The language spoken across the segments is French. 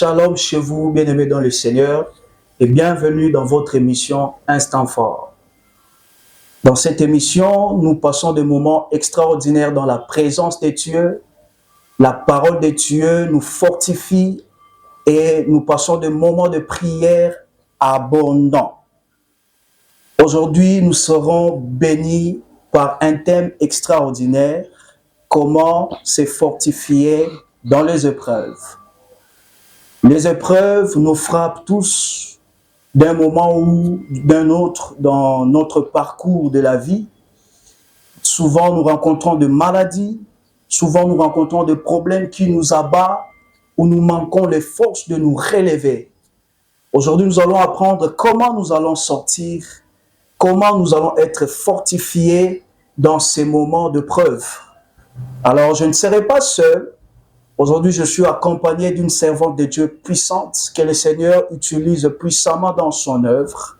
Shalom chez vous, bien-aimés dans le Seigneur, et bienvenue dans votre émission Instant Fort. Dans cette émission, nous passons des moments extraordinaires dans la présence de Dieu. La parole de Dieu nous fortifie et nous passons des moments de prière abondants. Aujourd'hui, nous serons bénis par un thème extraordinaire, comment se fortifier dans les épreuves. Les épreuves nous frappent tous d'un moment ou d'un autre dans notre parcours de la vie. Souvent, nous rencontrons des maladies, souvent nous rencontrons des problèmes qui nous abattent ou nous manquons les forces de nous relever. Aujourd'hui, nous allons apprendre comment nous allons sortir, comment nous allons être fortifiés dans ces moments de preuve. Alors, je ne serai pas seul. Aujourd'hui, je suis accompagné d'une servante de Dieu puissante que le Seigneur utilise puissamment dans son œuvre,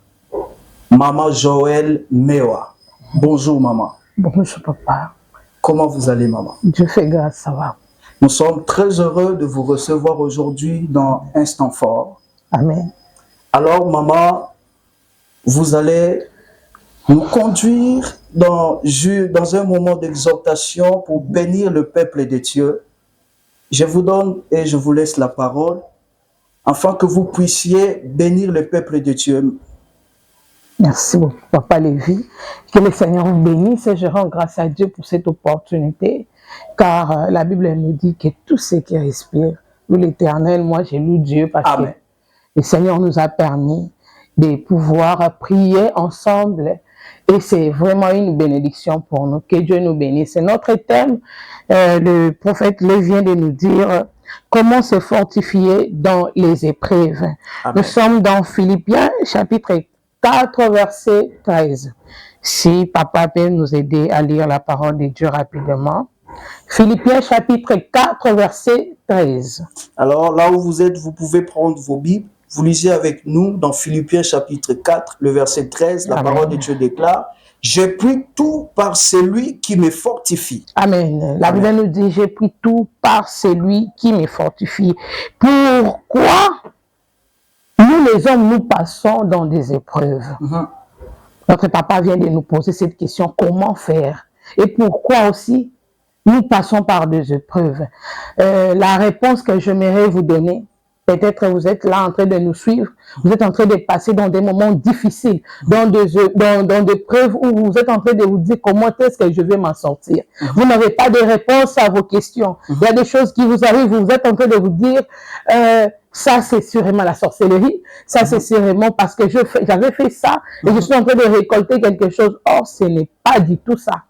Maman Joël Mewa. Bonjour, maman. Bonjour, papa. Comment vous allez, maman? Dieu fait grâce, ça va. Nous sommes très heureux de vous recevoir aujourd'hui dans Instant Fort. Amen. Alors, maman, vous allez nous conduire dans un moment d'exhortation pour bénir le peuple de Dieu. Je vous donne et je vous laisse la parole afin que vous puissiez bénir le peuple de Dieu. Merci beaucoup, papa Lévi. Que le Seigneur vous bénisse et je rends grâce à Dieu pour cette opportunité, car la Bible nous dit que tout ce qui respire, loue l'Éternel. Moi, j'ai loué Dieu parce Amen. que le Seigneur nous a permis de pouvoir prier ensemble. Et c'est vraiment une bénédiction pour nous. Que Dieu nous bénisse. C'est notre thème. Le prophète Lévi vient de nous dire comment se fortifier dans les épreuves. Amen. Nous sommes dans Philippiens chapitre 4, verset 13. Si papa peut nous aider à lire la parole de Dieu rapidement. Philippiens chapitre 4, verset 13. Alors là où vous êtes, vous pouvez prendre vos Bibles. Vous lisez avec nous dans Philippiens chapitre 4, le verset 13, la Amen. parole de Dieu déclare « J'ai pris tout par celui qui me fortifie. » Amen. La Bible nous dit, j'ai pris tout par celui qui me fortifie. Pourquoi nous les hommes, nous passons dans des épreuves? Notre papa vient de nous poser cette question, comment faire? Et pourquoi aussi nous passons par des épreuves? La réponse que j'aimerais vous donner, peut-être vous êtes là en train de nous suivre, vous êtes en train de passer dans des moments difficiles, dans des preuves où vous êtes en train de vous dire comment est-ce que je vais m'en sortir. Vous n'avez pas de réponse à vos questions. Il y a des choses qui vous arrivent, vous êtes en train de vous dire, ça c'est sûrement la sorcellerie, ça c'est sûrement parce que j'avais fait ça et je suis en train de récolter quelque chose. Or, ce n'est pas du tout ça.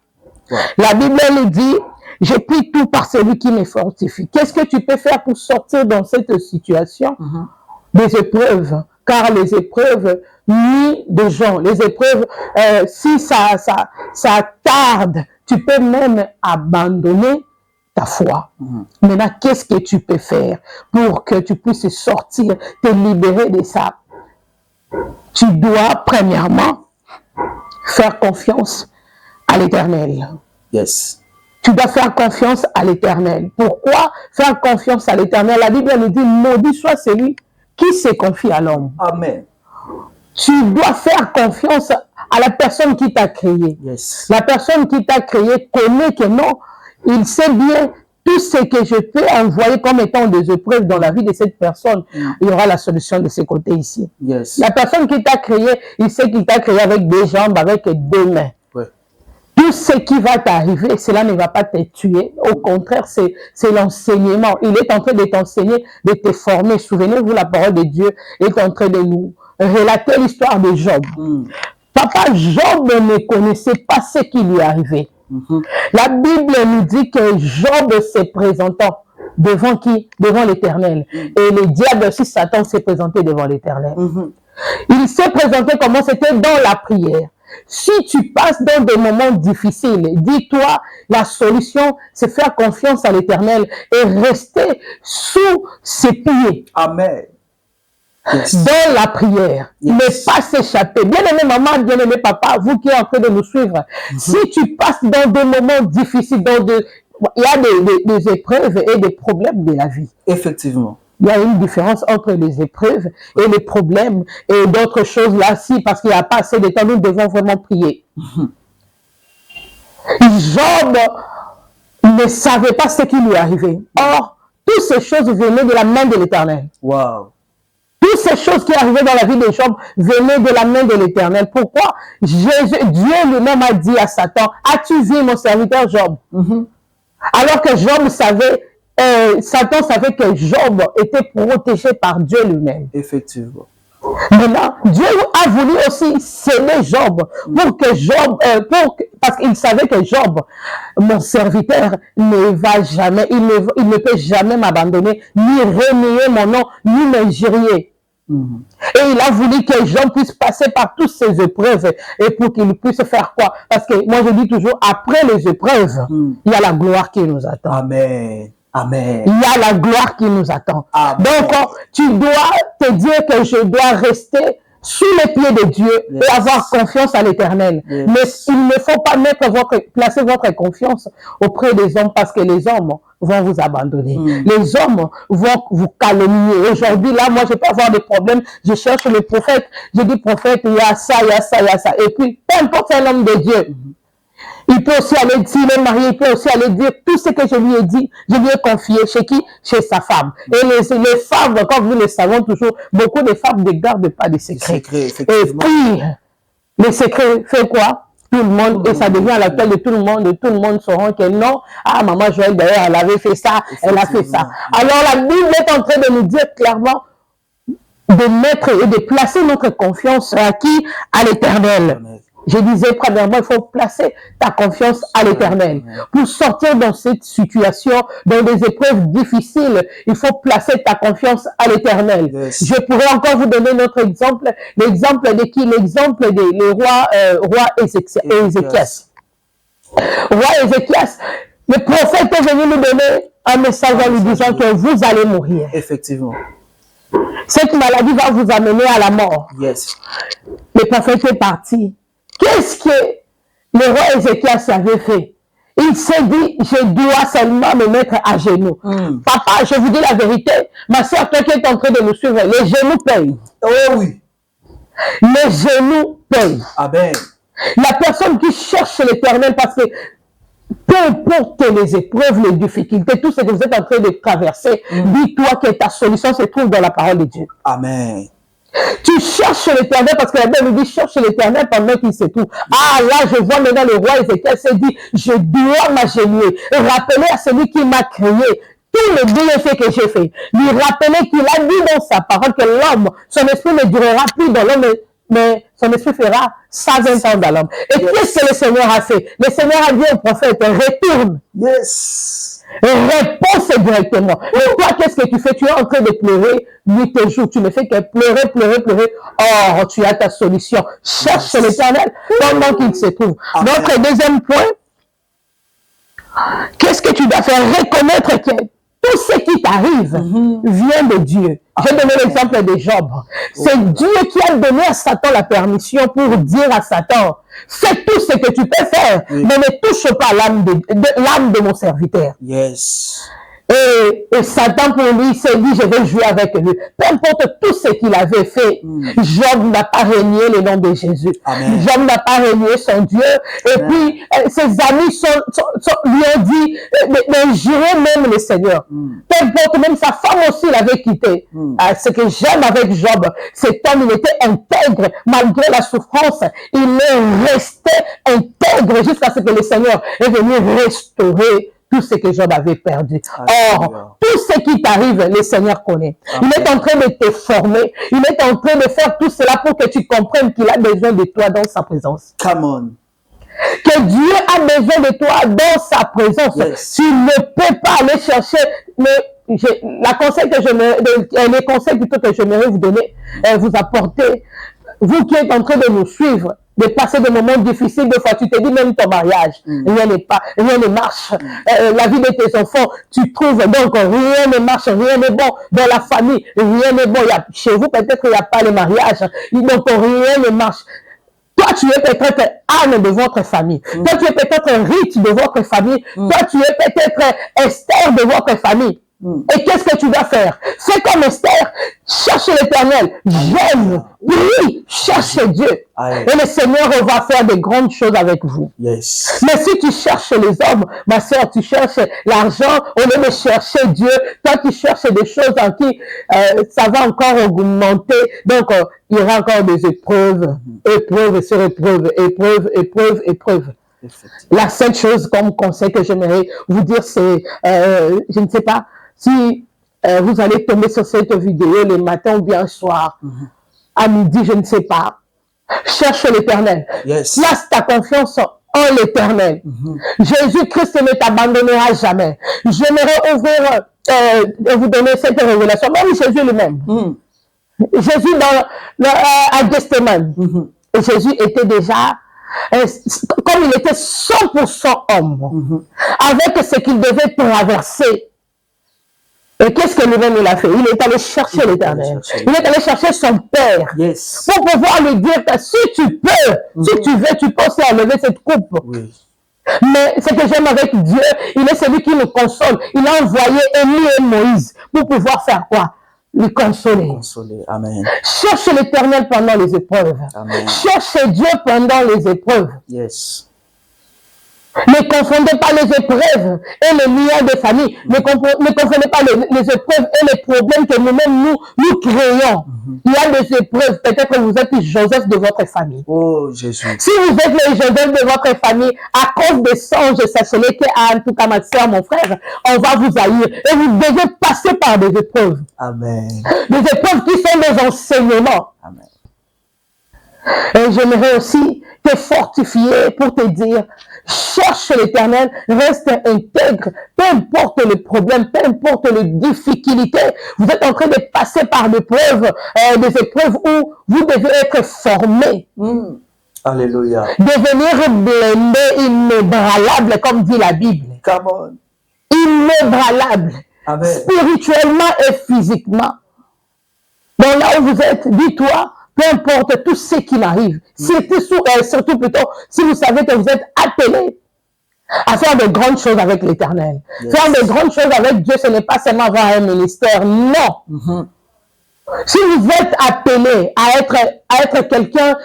La Bible nous dit, j'ai pris tout par celui qui me fortifie. Qu'est-ce que tu peux faire pour sortir dans cette situation des épreuves? Car les épreuves nuisent des gens. Les épreuves, si ça tarde, tu peux même abandonner ta foi. Maintenant, qu'est-ce que tu peux faire pour que tu puisses sortir, te libérer de ça? Tu dois, premièrement, faire confiance à l'Éternel. Yes. Tu dois faire confiance à l'Éternel. Pourquoi faire confiance à l'Éternel? La Bible nous dit, maudit soit celui qui se confie à l'homme. Amen. Tu dois faire confiance à la personne qui t'a créé. Yes. La personne qui t'a créé connaît que non, il sait bien tout ce que je peux envoyer comme étant des épreuves dans la vie de cette personne. Il y aura la solution de ce côté ici. Yes. La personne qui t'a créé, il sait qu'il t'a créé avec des jambes, avec deux mains. Tout ce qui va t'arriver, cela ne va pas te tuer. Au contraire, c'est l'enseignement. Il est en train de t'enseigner, de te former. Souvenez-vous, la parole de Dieu est en train de nous relater l'histoire de Job. Papa Job ne connaissait pas ce qui lui arrivait. La Bible nous dit que Job se présentant devant qui? Devant l'Éternel. Et le diable aussi, Satan, s'est présenté devant l'Éternel. Il s'est présenté comment? C'était dans la prière. Si tu passes dans des moments difficiles, dis-toi, la solution, c'est faire confiance à l'Éternel et rester sous ses pieds. Amen. Yes. Dans la prière, Yes. ne pas s'échapper. Bien-aimé maman, bien-aimé papa, vous qui êtes en train de nous suivre, si tu passes dans des moments difficiles, il y a des épreuves et des problèmes de la vie. Effectivement. il y a une différence entre les épreuves et les problèmes et d'autres choses là, si, parce qu'il n'y a pas assez de temps, nous devons vraiment prier. Job ne savait pas ce qui lui arrivait. Or, toutes ces choses venaient de la main de l'Éternel. Wow. Toutes ces choses qui arrivaient dans la vie de Job venaient de la main de l'Éternel. Pourquoi? Dieu lui-même a dit à Satan, as-tu vu mon serviteur Job? Alors que Job savait, Satan savait que Job était protégé par Dieu lui-même. Effectivement. Maintenant, Dieu a voulu aussi sceller Job pour que Job, parce qu'il savait que Job, mon serviteur, ne va jamais, il ne peut jamais m'abandonner, ni renier mon nom, ni m'injurier. Et il a voulu que Job puisse passer par toutes ces épreuves et pour qu'il puisse faire quoi? Parce que moi je dis toujours, après les épreuves, il y a la gloire qui nous attend. Amen. Amen. Il y a la gloire qui nous attend. Amen. Donc, tu dois te dire que je dois rester sous les pieds de Dieu et avoir confiance à l'Éternel. Mais il ne faut pas placer votre confiance auprès des hommes parce que les hommes vont vous abandonner. Les hommes vont vous calomnier. Aujourd'hui, là, moi, je peux avoir des problèmes. Je cherche le prophète. Je dis, prophète, il y a ça, il y a ça, il y a ça. Et puis, peu importe un homme de Dieu. Il peut aussi aller, s'il est marié, il peut aussi aller dire tout ce que je lui ai dit, je lui ai confié. Chez qui? Chez sa femme. Et les femmes, comme nous le savons toujours, beaucoup de femmes ne gardent pas de secrets. Et puis, les secrets, fait quoi? Tout le monde, et ça devient à l'appel de tout le monde saura que non, ah, maman Joël, d'ailleurs, elle avait fait ça, elle a fait ça. Alors, la Bible est en train de nous dire clairement de mettre et de placer notre confiance à qui? À l'Éternel. Je disais, premièrement, il faut placer ta confiance à l'Éternel. Pour sortir dans cette situation, dans des épreuves difficiles, il faut placer ta confiance à l'Éternel. Je pourrais encore vous donner notre exemple. L'exemple de qui? L'exemple du roi Ézéchias. Roi Ézéchias, le prophète est venu nous donner un message en lui disant que vous allez mourir. Effectivement. Cette maladie va vous amener à la mort. Yes. Le prophète est parti. Qu'est-ce que le roi Ézéchias avait fait? Il s'est dit, je dois seulement me mettre à genoux. Papa, je vous dis la vérité, ma soeur, toi qui es en train de nous suivre, les genoux payent. Oh oui. Les genoux payent. Amen. La personne qui cherche l'Éternel, parce que peu importe les épreuves, les difficultés, tout ce que vous êtes en train de traverser, dis-toi que ta solution se trouve dans la parole de Dieu. Amen. Tu cherches l'Éternel parce que la Bible dit cherche l'Éternel pendant qu'il se trouve. Ah là, je vois maintenant le roi Ézéchias s'est dit, je dois m'agenouiller et rappeler à celui qui m'a créé tous les bienfaits que j'ai fait. Lui rappeler qu'il a dit dans sa parole que l'homme, son esprit ne durera plus dans l'homme, mais son esprit fera 120 ans dans l'homme. Et qu'est-ce que le Seigneur a fait? Le Seigneur a dit au prophète, retourne. Yes. Réponds directement. Et toi, qu'est-ce que tu fais? Tu es en train de pleurer nuit et jour. Tu ne fais que pleurer, pleurer, pleurer. Or, tu as ta solution. Cherche l'Éternel pendant qu'il se trouve. Notre deuxième point, qu'est-ce que tu dois faire? Reconnaître que tout ce qui t'arrive vient de Dieu. J'ai donné l'exemple de Job. C'est Dieu qui a donné à Satan la permission pour dire à Satan, fais tout ce que tu peux faire, mais ne touche pas l'âme de mon serviteur. Yes. Et Satan pour lui s'est dit, je vais jouer avec lui. Peu importe tout ce qu'il avait fait, Job n'a pas renié le nom de Jésus. Amen. Job n'a pas renié son Dieu. Et puis, ses amis lui ont dit, mais j'irai même le Seigneur. Peu importe, même sa femme aussi l'avait quitté. Ce que j'aime avec Job, cet homme, il était intègre. Malgré la souffrance, il est resté intègre jusqu'à ce que le Seigneur est venu restaurer tout ce que Job avait perdu. Or, tout ce qui t'arrive, le Seigneur connaît. Il est en train de te former. Il est en train de faire tout cela pour que tu comprennes qu'il a besoin de toi dans sa présence. Come on. Que Dieu a besoin de toi dans sa présence. Yes. Tu ne peux pas aller chercher les conseils plutôt que j'aimerais vous donner, vous apporter, vous qui êtes en train de nous suivre, de passer des moments difficiles, des fois tu te dis même ton mariage, rien ne marche, la vie de tes enfants, tu trouves donc rien ne marche, rien n'est bon, dans la famille, rien n'est bon, chez vous peut-être il n'y a pas le mariage, donc rien ne marche. Toi, tu es peut-être Anne de votre famille. Toi, tu es peut-être Rite de votre famille. Toi, tu es peut-être Esther de votre famille. Et qu'est-ce que tu dois faire? Fais comme Esther, cherche l'Éternel, jeûne, prie, cherche Dieu. Et le Seigneur va faire de grandes choses avec vous. Yes. Mais si tu cherches les hommes, ma soeur, tu cherches l'argent, au lieu de chercher Dieu, toi tu cherches des choses en qui ça va encore augmenter. Donc, il y aura encore des épreuves, épreuves sur épreuves, épreuves, épreuves, épreuves. La seule chose comme conseil que j'aimerais vous dire, c'est, je ne sais pas, si vous allez tomber sur cette vidéo le matin ou bien le soir, à midi, je ne sais pas, cherche l'Éternel. Yes. Place ta confiance en l'Éternel. Jésus-Christ ne t'abandonnera jamais. J'aimerais ouvrir, vous donner cette révélation, même Jésus lui-même. Jésus à Gethsémane, Jésus était déjà, comme il était 100% homme, avec ce qu'il devait traverser. Et qu'est-ce que lui-même il a fait? Il est allé chercher l'Éternel. Il est allé chercher son Père. Yes. Pour pouvoir lui dire que si tu peux, si tu veux, tu peux aussi enlever cette coupe. Oui. Mais ce que j'aime avec Dieu, il est celui qui nous console. Il a envoyé Élie et Moïse pour pouvoir faire quoi? Le consoler. Consoler. Amen. Cherche l'Éternel pendant les épreuves. Amen. Cherche Dieu pendant les épreuves. Yes. Ne confondez pas les épreuves et les liens de famille. Ne confondez pas les épreuves et les problèmes que nous-mêmes nous créons. Il y a des épreuves. Peut-être que vous êtes Joseph de votre famille. Oh Jésus. Si vous êtes le Joseph de votre famille, à cause des songes, sachez-le que, en tout cas ma soeur, mon frère, on va vous haïr. Et vous devez passer par des épreuves. Amen. Des épreuves qui sont des enseignements. Amen. Et j'aimerais aussi te fortifier pour te dire, cherche l'Éternel, reste intègre, peu importe les problèmes, peu importe les difficultés. Vous êtes en train de passer par des épreuves où vous devez être formé. Alléluia. Devenir blindé, inébranlable, comme dit la Bible. Come on. Inébranlable. Amen. Spirituellement et physiquement. Donc là où vous êtes, dis-toi, peu importe tout ce qui m'arrive, surtout plutôt, si vous savez que vous êtes appelé à faire de grandes choses avec l'Éternel. Yes. Faire de grandes choses avec Dieu, ce n'est pas seulement avoir un ministère, non. Si vous êtes appelé à être quelqu'un,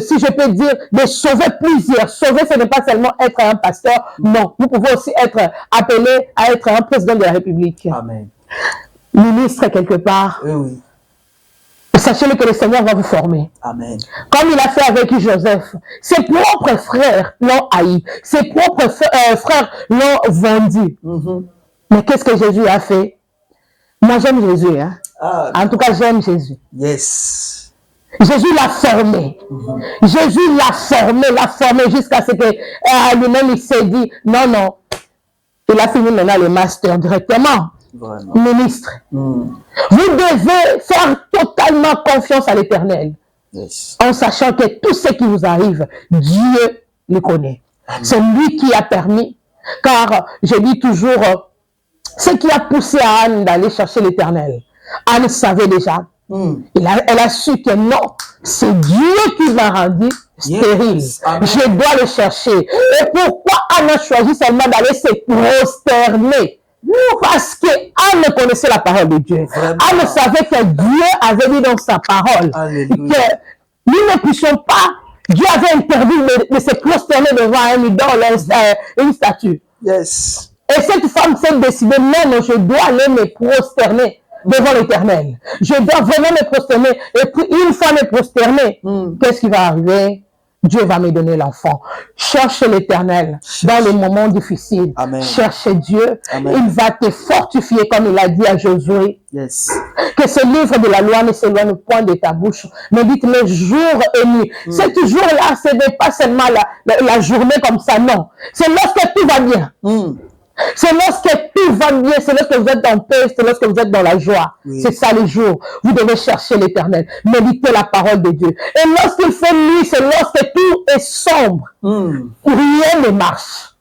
si je peux dire, de sauver plusieurs, sauver ce n'est pas seulement être un pasteur, non. Vous pouvez aussi être appelé à être un président de la République. Amen. Ministre quelque part. Oui, oui. Sachez-le que le Seigneur va vous former. Amen. Comme il a fait avec Joseph. Ses propres frères l'ont haï. Ses propres frères l'ont vendu. Mais qu'est-ce que Jésus a fait? Moi, j'aime Jésus. Hein? En tout cas, j'aime Jésus. Yes. Jésus l'a formé. Jésus l'a formé jusqu'à ce que lui-même, il s'est dit, non, non. Il a fini maintenant le master directement. Vraiment. Ministre. Vous devez faire totalement confiance à l'Éternel. Yes. En sachant que tout ce qui vous arrive, Dieu le connaît. C'est lui qui a permis. Car je dis toujours, ce qui a poussé Anne d'aller chercher l'Éternel. Anne savait déjà. Elle a su que non, c'est Dieu qui m'a rendu stérile. Yes. Je dois le chercher. Et pourquoi Anne a choisi seulement d'aller se prosterner? Parce que Anne connaissait la parole de Dieu. Vraiment. Anne savait que Dieu avait dit dans sa parole que nous ne puissions pas, Dieu avait interdit de se prosterner devant un idole, une statue. Yes. Et cette femme s'est décidée, non, je dois aller me prosterner devant l'Éternel. Je dois vraiment me prosterner. Et puis, une fois me prosterner, qu'est-ce qui va arriver? Dieu va me donner l'enfant. Cherche l'Éternel dans les moments difficiles. Amen. Cherche Dieu. Amen. Il va te fortifier comme il a dit à Josué. Yes. Que ce livre de la loi ne s'éloigne point de ta bouche. Mais dites-le jour et nuit. Ce jour-là, ce n'est pas seulement la journée comme ça, non. C'est lorsque tout va bien. C'est lorsque tout va bien, c'est lorsque vous êtes en paix, c'est lorsque vous êtes dans la joie. Oui. C'est ça les jours. Vous devez chercher l'Éternel, méditer la parole de Dieu. Et lorsqu'il fait nuit, c'est lorsque tout est sombre. Rien ne marche.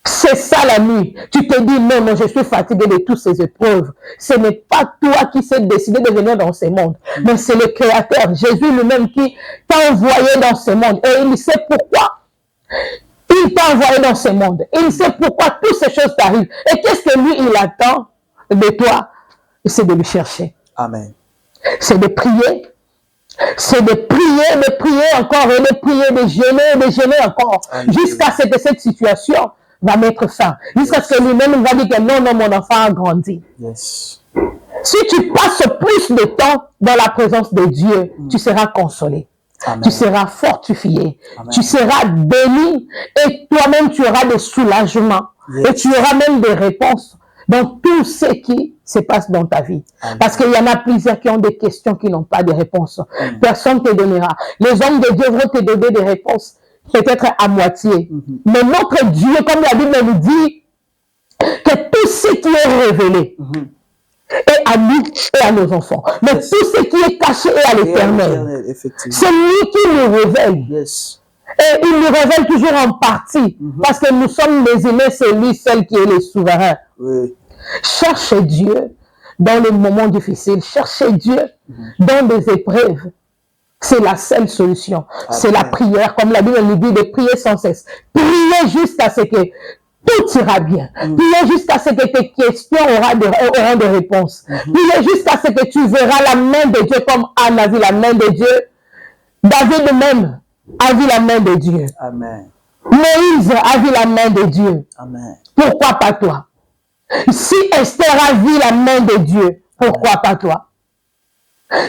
C'est ça la nuit. Tu te dis, non, je suis fatigué de toutes ces épreuves. Ce n'est pas toi qui s'est décidé de venir dans ce monde, mais c'est le Créateur, Jésus lui-même qui t'a envoyé dans ce monde. Et il sait pourquoi. Il t'a envoyé dans ce monde. Il sait pourquoi toutes ces choses t'arrivent. Et qu'est-ce que lui, il attend? de toi, c'est de lui chercher. Amen. C'est de prier. C'est de prier encore et de prier, de jeûner encore. Jusqu'à ce que cette situation va mettre fin. Jusqu'à ce que lui-même va dire que non, non, mon enfant a grandi. Yes. Si tu passes plus de temps dans la présence de Dieu, tu seras consolé. Amen. Tu seras fortifié. Amen. Tu seras béni et toi-même tu auras des soulagements. Yes. Et tu auras même des réponses dans tout ce qui se passe dans ta vie. Amen. Parce qu'il y en a plusieurs qui ont des questions qui n'ont pas de réponses. Personne ne te donnera. Les hommes de Dieu vont te donner des réponses, peut-être à moitié. Mais notre Dieu, comme la Bible nous dit, que tout ce qui est révélé est à nous et à nos enfants. Mais tout ce qui est caché est à l'Éternel. C'est lui qui nous révèle. Yes. Et il nous révèle toujours en partie. Parce que nous sommes les aimés, c'est lui seul qui est le souverain. Oui. Cherchez Dieu dans les moments difficiles. Cherchez Dieu dans des épreuves. C'est la seule solution. C'est la prière. Comme la Bible nous dit de prier sans cesse. Priez jusqu'à ce que tout ira bien. Priez jusqu'à ce que tes questions auront des réponses. Priez jusqu'à ce que tu verras la main de Dieu comme Anne a vu la main de Dieu. David même a vu la main de Dieu. Amen. Moïse a vu la main de Dieu. Amen. Pourquoi pas toi? Si Esther a vu la main de Dieu, pourquoi pas toi?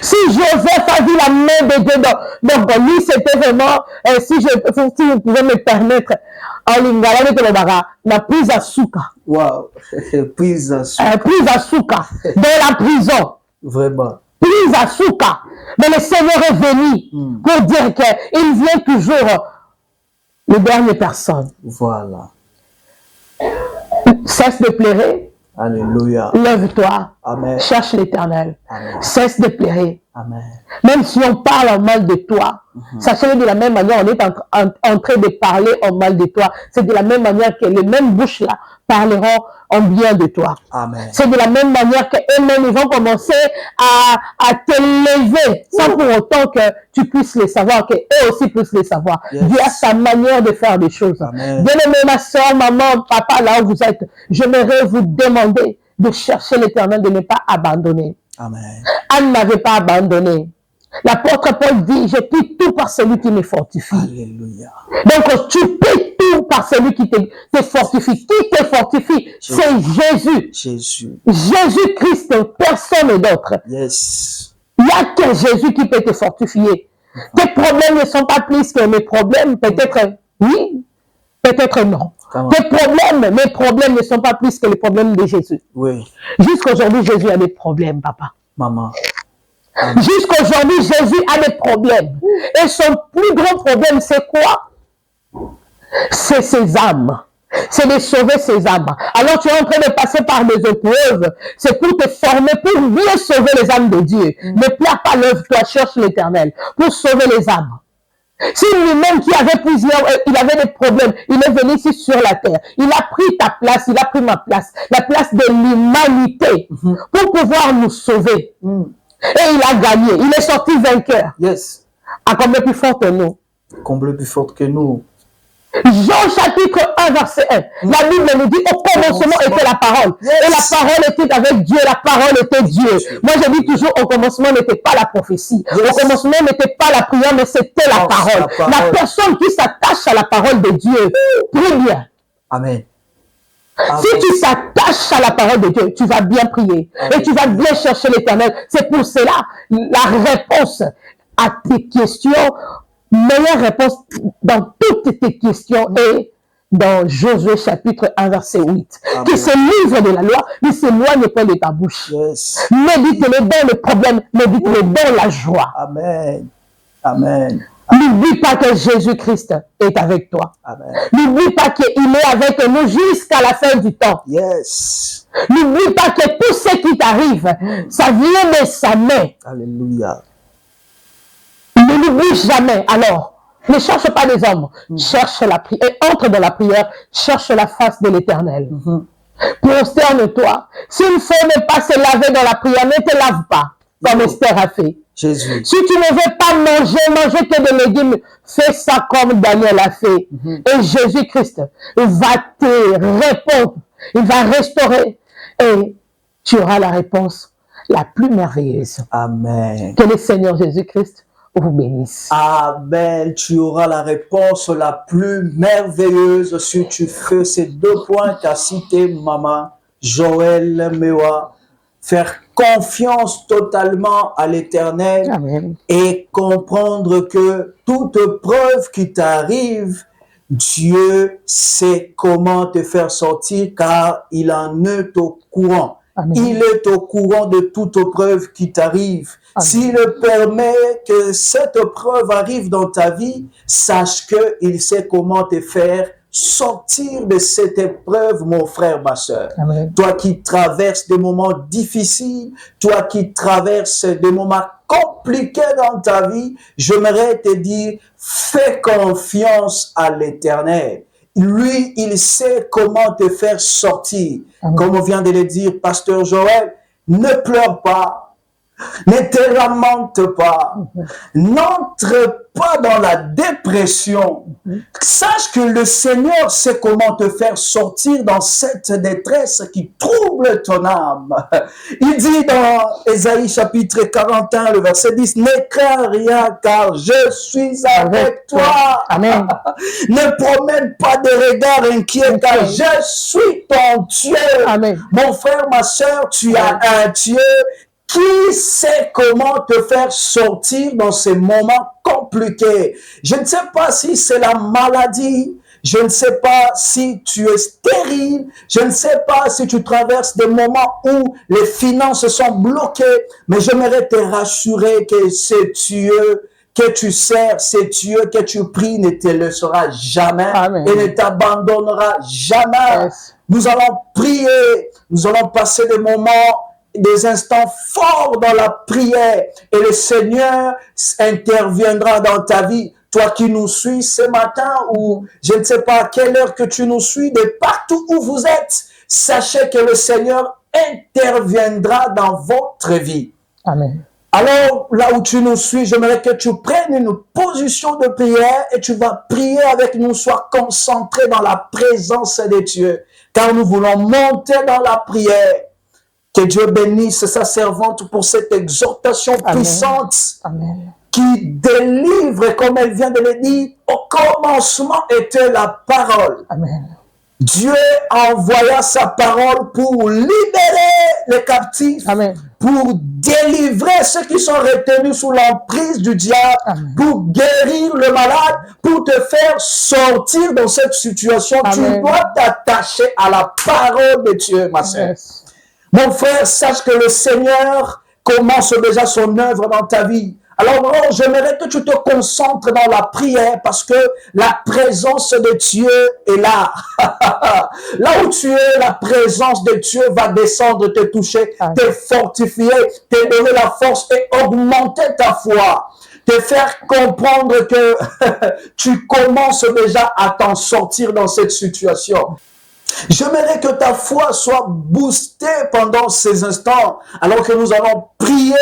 Si Joseph a vu la main de Dieu, donc lui c'était vraiment, si vous pouvez me permettre, en lingala la prise à souka. Wow. Prise à souka. Prise à souka. Dans la prison. Vraiment. Prise à souka. Mais le Seigneur est venu pour dire qu'il vient toujours les dernières personnes. Voilà. Cesse de pleurer. Alléluia. Lève-toi. Amen. Cherche l'Éternel. Cesse de pleurer. Amen. Même si on parle en mal de toi, sachez-le de la même manière, on est en train de parler en mal de toi. C'est de la même manière que les mêmes bouches-là parleront en bien de toi. Amen. C'est de la même manière qu'eux-mêmes, ils vont commencer à t'élever sans pour autant que tu puisses les savoir, qu'eux aussi puissent les savoir. Yes. Dieu a sa manière de faire des choses. Bien-aimé, ma soeur, maman, papa, là où vous êtes, j'aimerais vous demander de chercher l'Éternel, de ne pas abandonner. Amen. Anne n'avait pas abandonné. L'apôtre Paul dit, je puis tout par celui qui me fortifie. Alléluia. Donc, tu peux tout par celui qui te fortifie. Qui te fortifie? C'est Jésus. Jésus. Jésus-Christ, personne d'autre. Yes. Il n'y a que Jésus qui peut te fortifier. Tes problèmes ne sont pas plus que mes problèmes. Peut-être oui, peut-être non. Tes problèmes, mes problèmes ne sont pas plus que les problèmes de Jésus. Oui. Jusqu'aujourd'hui, Jésus a des problèmes, papa. Maman. Jusqu'aujourd'hui, Jésus a des problèmes. Et son plus grand problème, c'est quoi? C'est ses âmes. C'est de sauver ses âmes. Alors tu es en train de passer par des épreuves. C'est pour te former, pour mieux sauver les âmes de Dieu. Ne plains pas l'œuvre, toi cherche l'Éternel. Pour sauver les âmes. Si lui-même qui avait plusieurs, il avait des problèmes, il est venu ici sur la terre. Il a pris ta place, il a pris ma place. La place de l'humanité. Pour pouvoir nous sauver. Et il a gagné. Il est sorti vainqueur. Yes. À combien plus fort que nous? Combien plus forte que nous? Jean chapitre 1 verset 1. La Bible nous dit au commencement était la parole. Et la parole était avec Dieu. La parole était Dieu. Moi je dis toujours au commencement n'était pas la prophétie. Au commencement n'était pas la prière mais c'était la parole. La personne qui s'attache à la parole de Dieu. Prie bien. Amen. Si tu t'attaches à la parole de Dieu, tu vas bien prier. Et tu vas bien chercher l'Éternel. C'est pour cela la réponse à tes questions, meilleure réponse dans toutes tes questions est dans Josué chapitre 1 verset 8. Que ce livre de la loi ne s'éloigne pas de ta bouche. Yes. Médite-le dans le problème, médite-le dans la joie. Amen. Amen. N'oublie pas que Jésus-Christ est avec toi. N'oublie pas qu'il est avec nous jusqu'à la fin du temps. Yes. N'oublie pas que tout ce qui t'arrive, ça vient de sa main. Alléluia. Ne l'oublie jamais. Alors, ne cherche pas les hommes. Cherche la prière. Et entre dans la prière, cherche la face de l'Éternel. Prosterne-toi. Si une femme n'est pas se laver dans la prière, ne te lave pas, comme Esther a fait. Jésus. Si tu ne veux pas manger que des légumes, fais ça comme Daniel a fait. Et Jésus-Christ va te répondre. Il va restaurer. Et tu auras la réponse la plus merveilleuse. Amen. Que le Seigneur Jésus-Christ vous bénisse. Amen. Tu auras la réponse la plus merveilleuse si tu fais ces 2 points qu'a cité Maman Joël Mewa. Faire confiance totalement à l'Éternel et comprendre que toute preuve qui t'arrive, Dieu sait comment te faire sortir car il en est au courant. Amen. Il est au courant de toute preuve qui t'arrive. S'il permet que cette preuve arrive dans ta vie, sache qu'il sait comment te faire sortir de cette épreuve, mon frère, ma soeur. Amen. Toi qui traverses des moments difficiles, toi qui traverses des moments compliqués dans ta vie, j'aimerais te dire, fais confiance à l'Éternel. Lui, il sait comment te faire sortir. Amen. Comme on vient de le dire, Pasteur Joël, ne pleure pas. Ne te lamente pas, n'entre pas dans la dépression. Sache que le Seigneur sait comment te faire sortir dans cette détresse qui trouble ton âme. Il dit dans Ésaïe chapitre 41, le verset 10, « Ne crains rien car je suis avec toi. » Amen. Ne promène pas de regard inquiet car je suis ton Dieu. Amen. Mon frère, ma soeur, tu as un Dieu qui sait comment te faire sortir dans ces moments compliqués. Je ne sais pas si c'est la maladie, je ne sais pas si tu es stérile, je ne sais pas si tu traverses des moments où les finances sont bloquées, mais j'aimerais te rassurer que c'est Dieu que tu sers, c'est Dieu que tu pries, ne te laissera jamais. Amen. Et ne t'abandonnera jamais. Yes. Nous allons prier, nous allons passer des moments, des instants forts dans la prière et le Seigneur interviendra dans ta vie. Toi qui nous suis ce matin ou je ne sais pas à quelle heure que tu nous suis, de partout où vous êtes, sachez que le Seigneur interviendra dans votre vie. Amen. Alors, là où tu nous suis, j'aimerais que tu prennes une position de prière et tu vas prier avec nous, sois concentré dans la présence de Dieu, car nous voulons monter dans la prière. Que Dieu bénisse sa servante pour cette exhortation puissante. Amen. Qui délivre, comme elle vient de le dire, au commencement était la parole. Amen. Dieu envoya sa parole pour libérer les captifs, Amen. Pour délivrer ceux qui sont retenus sous l'emprise du diable, Amen. Pour guérir le malade, pour te faire sortir dans cette situation. Amen. Tu dois t'attacher à la parole de Dieu, ma sœur. Yes. Mon frère, sache que le Seigneur commence déjà son œuvre dans ta vie. Alors, j'aimerais que tu te concentres dans la prière parce que la présence de Dieu est là. Là où tu es, la présence de Dieu va descendre, te toucher, te fortifier, te donner la force et augmenter ta foi. Te faire comprendre que tu commences déjà à t'en sortir dans cette situation. J'aimerais que ta foi soit boostée pendant ces instants. Alors que nous allons prier,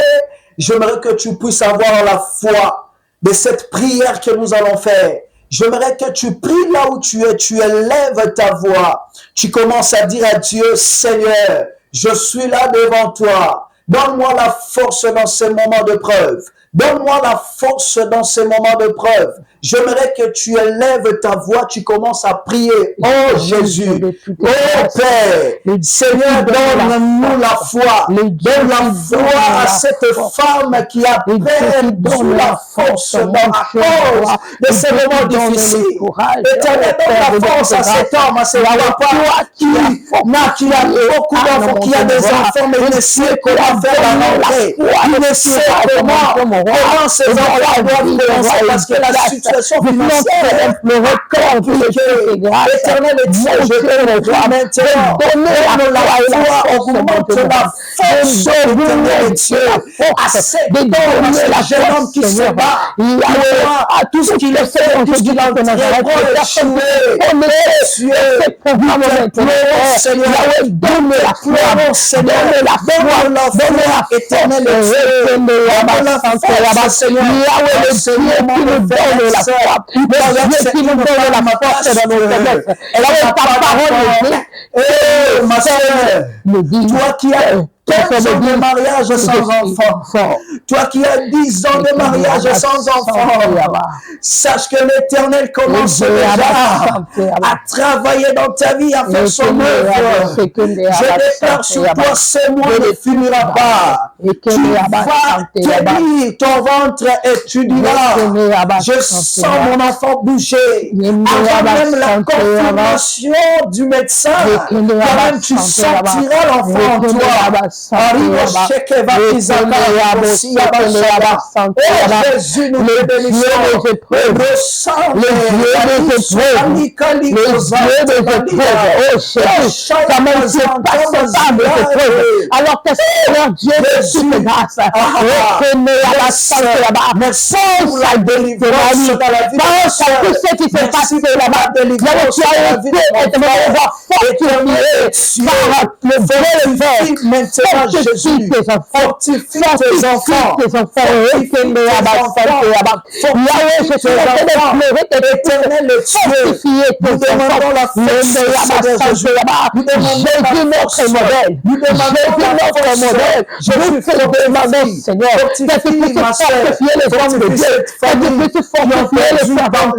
j'aimerais que tu puisses avoir la foi de cette prière que nous allons faire. J'aimerais que tu pries là où tu es, tu élèves ta voix. Tu commences à dire à Dieu, Seigneur, je suis là devant toi. Donne-moi la force dans ces moments de preuve. Donne-moi la force dans ces moments de preuve. J'aimerais que tu élèves ta voix, tu commences à prier. Oh Jésus, oh Père, Seigneur, donne-nous la foi. Donne la foi à cette femme qui a perdu la force dans la cause de ces moments difficiles. Éternel, donne la force à cet homme, à cette papa qui a beaucoup d'enfants, qui a des enfants, mais il ne sait comment faire la rentrée. Il ne sait comment ces enfants doivent commencer parce que la situation financière est compliquée. L'éternel est Dieu, je te vois maintenant. Donne la foi, augmente la force de Dieu à cet homme, à ce jeune homme qui se bat. À tout ce qu'il a fait, tout ce qu'il a échoué. Dieu, Seigneur, donne la foi, Seigneur, donne la foi, éternel Dieu, donne la force, Seigneur, Yahweh, le Dieu qui nous donne la foi, le Dieu qui nous donne la force dans nos faiblesses. Et ta parole me dit, ma sœur, toi qui as 15 ans de mariage sans enfant. Toi qui as 10 ans de mariage sans enfant. Sache que l'Éternel commence déjà à travailler dans ta vie, à faire son œuvre. Je déclare sur toi, ce mois ne finira pas. Tu vas tenir ton ventre et tu diras, je sens mon enfant bouger. Avant même la confirmation du médecin, quand-même tu sentiras l'enfant en toi. Jésus, nous te bénissons. Alors que Seigneur Dieu de toute grâce, merci pour la délivrance dans la vie de tout ce qui s'est passé là-bas, là où tu as été fortifié par le vrai maintenant Jésus, fortifie tes enfants, Éternel le Dieu, nous demandons la force de Jésus, nous demandons notre modèle, nous demandons notre modèle, je te demande, Seigneur, que tu puisses fortifier les hommes de Dieu, que tu puisses fortifier les servantes,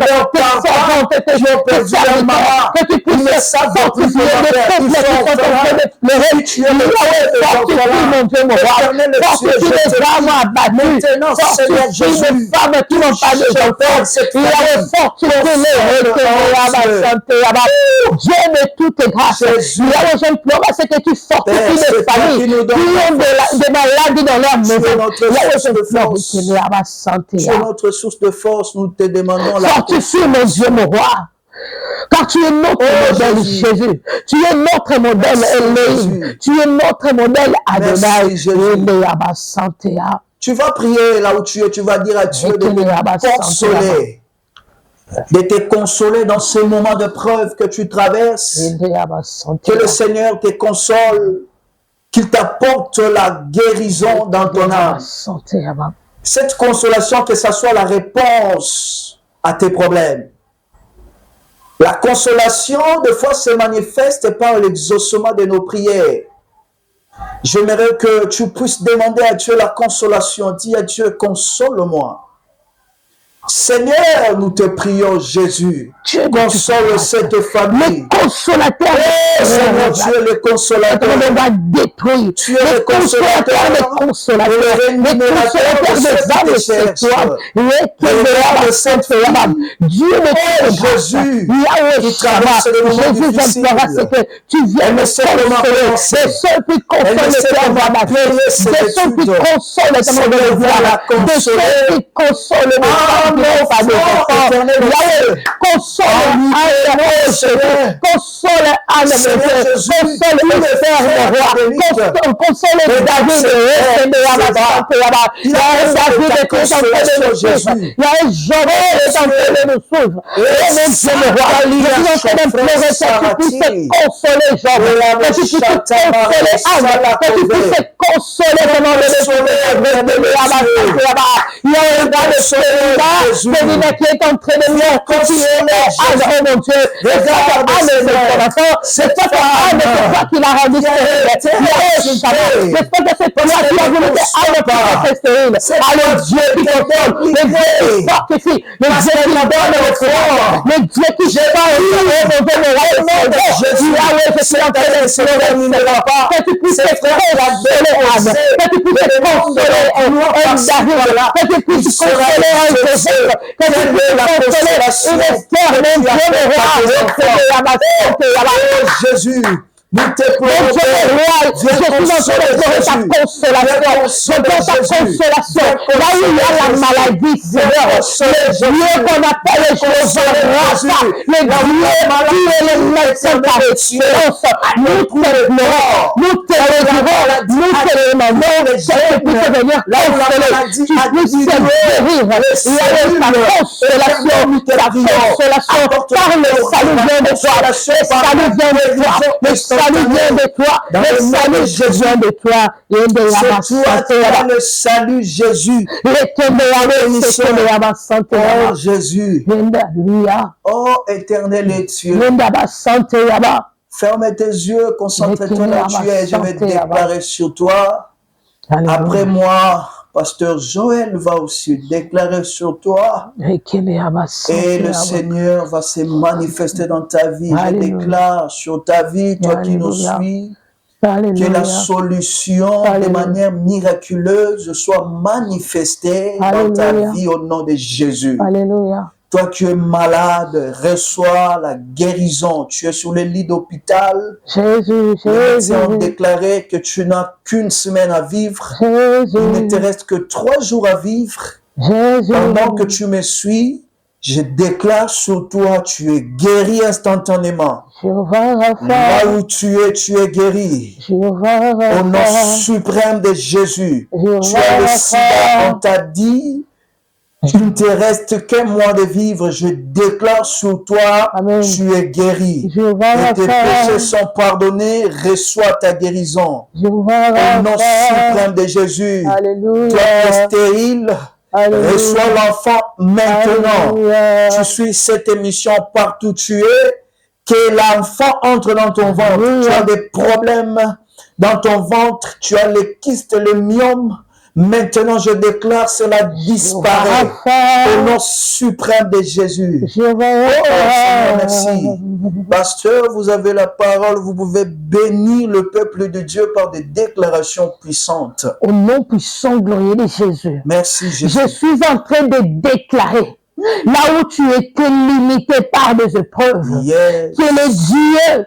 que tu puisses fortifier les peuples qui sont en train de pleurer, fortifie mon Dieu, mon roi, fortifie les âmes abattues, fortifie les femmes qui n'ont pas de enfants, fortifie les Dieu de toute grâce, je implore c'est que tu fortifies les familles qui ont des maladies dans leur maison. C'est notre source de force, nous te demandons la fortifie mon Dieu, mon roi. Car tu es notre modèle, Jésus. Tu es notre modèle, Elohim. Tu es notre modèle, Adonai. Tu vas prier là où tu es, tu vas dire à Dieu de te consoler. De te consoler dans ces moments de preuve que tu traverses. Que le Seigneur te console, qu'il t'apporte la guérison dans ton âme. Cette consolation, que ce soit la réponse à tes problèmes. La consolation, des fois, se manifeste par l'exaucement de nos prières. J'aimerais que tu puisses demander à Dieu la consolation. Dis à Dieu, console-moi. Seigneur, nous te prions, Jésus. Console cette famille. Le consolateur. Seigneur, tu es le consolateur. Tu es le consolateur. Le consolateur des âmes, c'est toi. Dieu me Jésus, qui traverse le moment difficile. Que tu viennes me consoler. Des seuls qui consolent les cœurs abattus. Des seuls qui consolent les cœurs abattus. Des seuls qui consolent les cœurs console Anne, console David, il y a un David qui est en train de nous suivre, il y a un Joël qui est en train de nous suivre, et même Dieu le roi, je suis en train de pleurer que tu puisses consoler Job, que tu puisses consoler Anne, que tu puisses consoler vraiment il y a un gars de celui-là qui est en train de nous continuer Anne, oh mon Dieu, regarde Anne, c'est toi qui l'as rendu stérile, j'espère que c'est toi qui as voulu que Anne puisse être stérile. Alors Dieu qui console, le Dieu qui fortifie, le Dieu qui donne le corps, le Dieu qui jette mon Dieu, je suis en train de pleurer, que tu puisses consoler Anne, que tu puisses consoler David, que tu puisses consoler Joseph, que tu puisses consoler une Esther, mon Dieu, Jésus, nous te prions, je suis en train de pleurer ta consolation, je donne ta consolation, là où il y a la maladie, Seigneur, le Dieu qu'on appelle les choses Rafa, le Dieu qui est le médecin par excellence, nous te pleurons, nous te réjouissons, nous te demandons que tu puisses venir consoler, tu puisses guérir, il y a ta consolation par le salut vient de toi, le salut vient de toi, le salut vient de toi, le salut vient de toi, c'est toi le salut Jésus. Oh Jésus, oh éternel Dieu, Ferme tes yeux, concentre-toi là où tu es. Je vais déclarer sur toi. Après moi, Pasteur Joël va aussi déclarer sur toi. Et le Seigneur va se manifester dans ta vie. Je déclare sur ta vie, toi qui nous suis, que la solution de manière miraculeuse soit manifestée dans ta vie au nom de Jésus. Alléluia. Toi qui es malade, reçois la guérison. Tu es sur le lit d'hôpital. Jésus, Les médecins ont déclaré que tu n'as qu'une semaine à vivre. Jésus. Il ne te reste que 3 jours à vivre. Jésus. Pendant que tu me suis, je déclare sur toi, tu es guéri instantanément. Là où tu es guéri. Au nom suprême de Jésus. Tu as le sida, on t'a dit. Il ne te reste qu'un mois de vivre. Je déclare sur toi, Amen. Tu es guéri. Et tes péchés sont pardonnés. Reçois ta guérison. Au nom suprême de Jésus. Alléluia. Toi qui es stérile, Alléluia. Reçois l'enfant maintenant. Alléluia. Tu suis cette émission partout où tu es. Que l'enfant entre dans ton ventre. Alléluia. Tu as des problèmes dans ton ventre. Tu as les kystes, le myome. Maintenant, je déclare cela disparaît au nom suprême de Jésus. Seigneur, merci. Pasteur, vous avez la parole, vous pouvez bénir le peuple de Dieu par des déclarations puissantes. Au nom puissant, glorieux de Jésus. Merci Jésus. Je suis en train de déclarer, là où tu étais limité par des épreuves, yes. Que le Dieu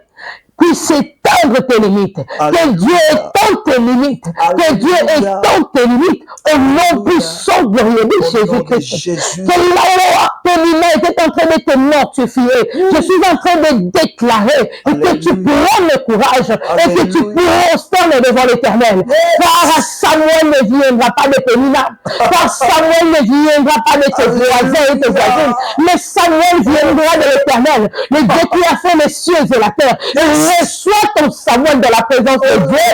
puisse étendre tes limites. Alléluia. Que Dieu étende tes limites. Alléluia. Que Dieu étende tes limites au nom puissant glorieux de Jésus-Christ. Que là où ton humain était en train de te mortifier, je suis en train de déclarer que tu prends le courage et que tu prosternes devant l'Éternel. Car Samuel ne viendra pas de Pénina. Car Samuel ne viendra pas de tes voisins et tes voisines. Mais Samuel viendra de l'Éternel. Le Dieu qui a fait les cieux et la terre. Reçois ton Samuel de la présence de Dieu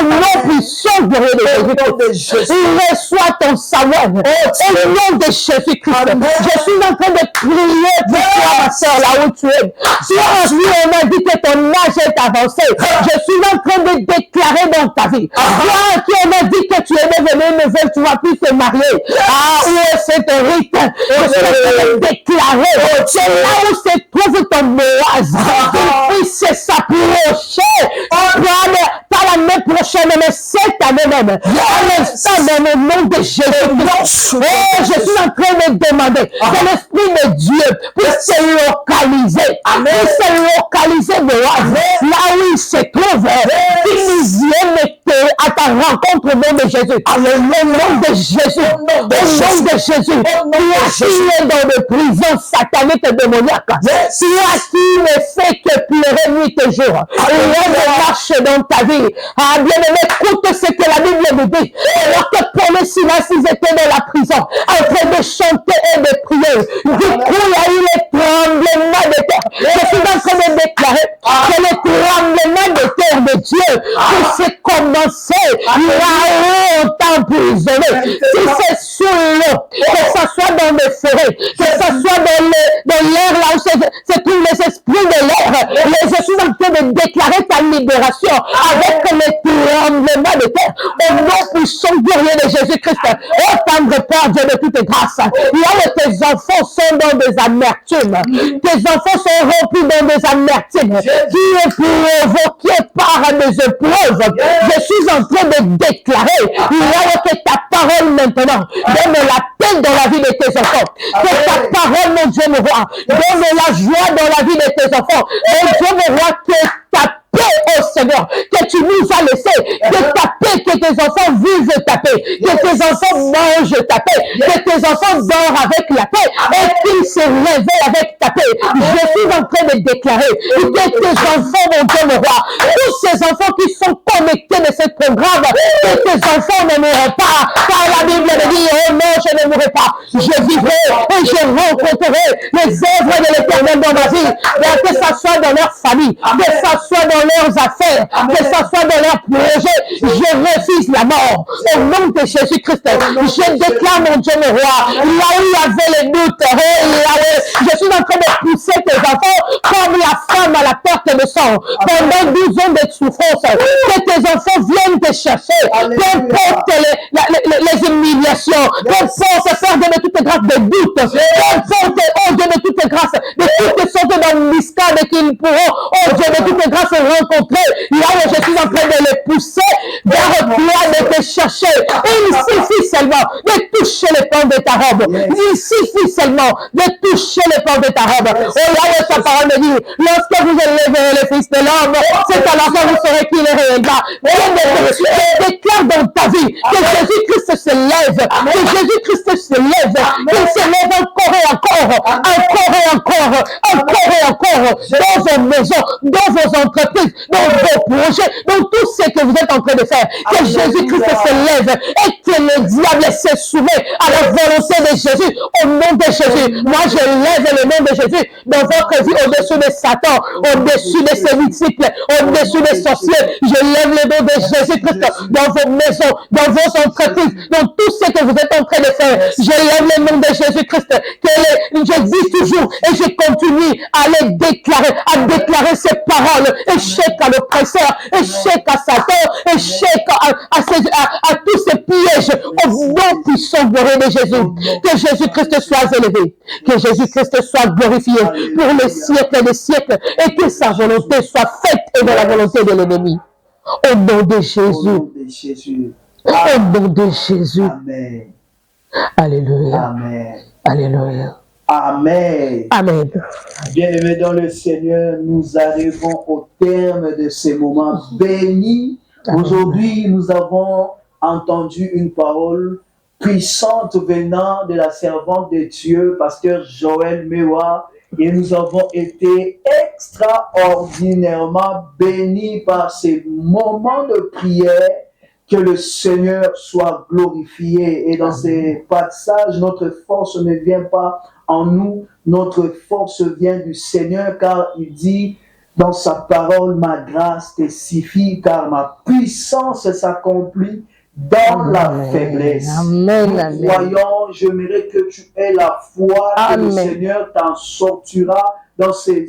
au nom puissant de Jésus-Christ. Reçois ton Samuel au nom de Jésus-Christ. Je suis en train de prier pour toi, ma soeur, là où tu es. Si on m'a dit que ton âge est avancé, je suis en train de déclarer dans ta vie. Toi qui on m'a dit que tu es devenu une veuve, tu ne vas plus te marier. Où est cette rite? Je suis en train de déclarer. C'est là où se trouve ton Boaz. Il puisse s'appuyer pas l'année prochaine, mais cette année même, à l'instant dans le nom de Jésus. Je suis en train de demander que l'Esprit de Dieu puisse se localiser, là où il se trouve, qu'il nous vienne à ta rencontre au nom de Jésus. Au nom de Jésus. Au nom de Jésus. Toi qui es dans des prisons sataniques et démoniaques. Toi qui ne fais que pleurer nuit et jour. Rien ne marche dans ta vie. Ah, bien-aimé, écoute ce que la Bible nous dit. Alors que pour le silence, ils étaient dans la prison, en train de chanter et de prier. Du coup, il y a eu le tremblement de terre. Je suis en train de déclarer que le tremblement de terre de Dieu puisse commencer là où on t'a emprisonné. Si c'est sur l'eau, que ce soit dans les forêts, que ce soit dans l'air, là où se trouvent les esprits de l'air, je suis en train de déclarer ta libération avec le tremblement de terre au nom puissant glorieux de Jésus-Christ. Oh, tendre Père Dieu de toute grâce, là où tes enfants sont dans des amertumes, tes enfants sont remplis dans des amertumes, qui est provoqué par des épreuves, je suis en train de déclarer là où que ta parole maintenant donne la paix dans la vie de tes enfants, que ta parole, mon Dieu, mon roi, donne la joie dans la vie de tes enfants, mon Dieu, mon roi, que ta paix, oh Seigneur, que tu nous as laissé, que ta paix, que tes enfants vivent ta paix, que tes enfants mangent ta paix, que tes enfants dorment avec la paix et qu'ils se réveillent avec ta paix. Je suis en train de déclarer que tes enfants, mon Dieu, mon roi, tous ces enfants qui sont connectés de ce programme, que tes enfants ne mourront pas, car la Bible me dit, oh non, je ne mourrai pas, je vivrai et je rencontrerai les œuvres de l'Éternel dans ma vie, que ça soit dans leur famille, que ça soit dans leurs affaires, que ça soit dans leurs projets, je refuse la mort. Au nom de Jésus-Christ, je déclare, mon Dieu, mon roi, là où il y avait les doutes, je suis en train de pousser tes enfants comme la femme même à la perte de sang, pendant 12 ans de souffrance, que tes enfants viennent te chercher, peu importe les humiliations, peu importe, Père, de toutes grâces de doute, peu importe, oh Dieu, de toutes grâces, de toutes sortes d'embuscades qu'ils pourront, oh Dieu, de toutes grâces rencontrer, là où je suis en train de les pousser vers toi, de te chercher. Il suffit seulement de toucher les pans de ta robe. Il suffit seulement de toucher les pans de ta robe. Oh là où ta parole me dit, lorsque vous élèverez le Fils de l'homme, c'est alors que vous saurez qu'il est réellement. Je déclare dans ta vie que Jésus-Christ se lève, que Jésus-Christ se lève, qu'il se lève encore et encore, encore et encore, encore et encore, dans vos maisons, dans vos entreprises, dans vos projets, dans tout ce que vous êtes en train de faire. Que Jésus-Christ se lève et que le diable se soumet à la volonté de Jésus, au nom de Jésus. Moi, je lève le nom de Jésus dans votre vie, au-dessus de Satan, au-dessus de ses disciples, au-dessus des sorciers. Je lève le nom de Jésus-Christ dans vos maisons, dans vos entreprises, dans tout ce que vous êtes en train de faire. Je lève le nom de Jésus-Christ, je dis toujours et je continue à les déclarer, à déclarer ces paroles. Échec à l'oppresseur, échec à Satan, échec à tous ces pièges, au nom puissant glorieux de Jésus. Que Jésus-Christ soit élevé, que Jésus-Christ soit glorifié pour les siècles des siècles, et que sa volonté soit faite et de la volonté de l'ennemi. Au nom de Jésus. Au nom de Jésus. Amen. Alléluia. Amen. Alléluia. Amen. Amen. Bien-aimés dans le Seigneur, nous arrivons au terme de ces moments bénis. Aujourd'hui, nous avons entendu une parole puissante venant de la servante de Dieu, pasteur Joël Mewa, et nous avons été extraordinairement bénis par ces moments de prière. Que le Seigneur soit glorifié. Et dans ces passages, notre force ne vient pas en nous, notre force vient du Seigneur, car il dit dans sa parole, ma grâce te suffit, car ma puissance s'accomplit dans la faiblesse. Amen. Nous voyons, j'aimerais que tu aies la foi que le Seigneur t'en sortira dans ces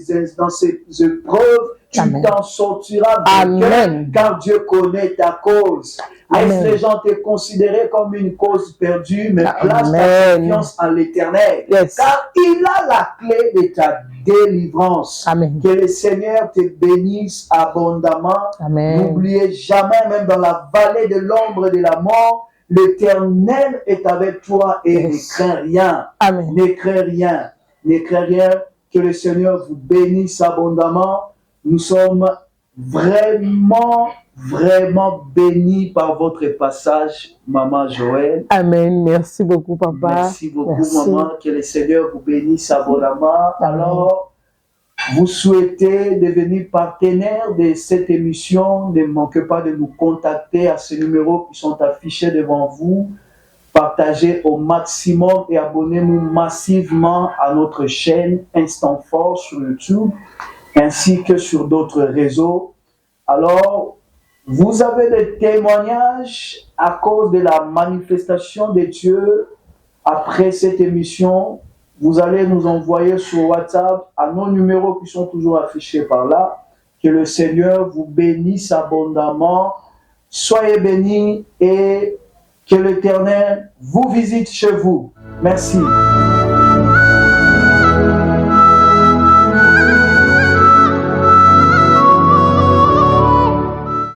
épreuves. Tu t'en sortiras bien, car Dieu connaît ta cause. Laisse les gens te considérer comme une cause perdue, mais place ta confiance en l'Éternel, car il a la clé de ta délivrance. Amen. Que le Seigneur te bénisse abondamment. N'oubliez jamais, même dans la vallée de l'ombre de la mort, l'Éternel est avec toi et ne crains rien. Ne crains rien. Ne crains rien. Que le Seigneur vous bénisse abondamment. Nous sommes vraiment bénis par votre passage, Maman Joël. Amen. Merci beaucoup, Papa. Merci beaucoup, Maman. Que le Seigneur vous bénisse abondamment. Alors, vous souhaitez devenir partenaire de cette émission, ne manquez pas de nous contacter à ces numéros qui sont affichés devant vous. Partagez au maximum et abonnez-vous massivement à notre chaîne Instant Fort sur YouTube, ainsi que sur d'autres réseaux. Alors, vous avez des témoignages à cause de la manifestation de Dieu après cette émission. Vous allez nous envoyer sur WhatsApp à nos numéros qui sont toujours affichés par là. Que le Seigneur vous bénisse abondamment. Soyez bénis et que l'Éternel vous visite chez vous. Merci.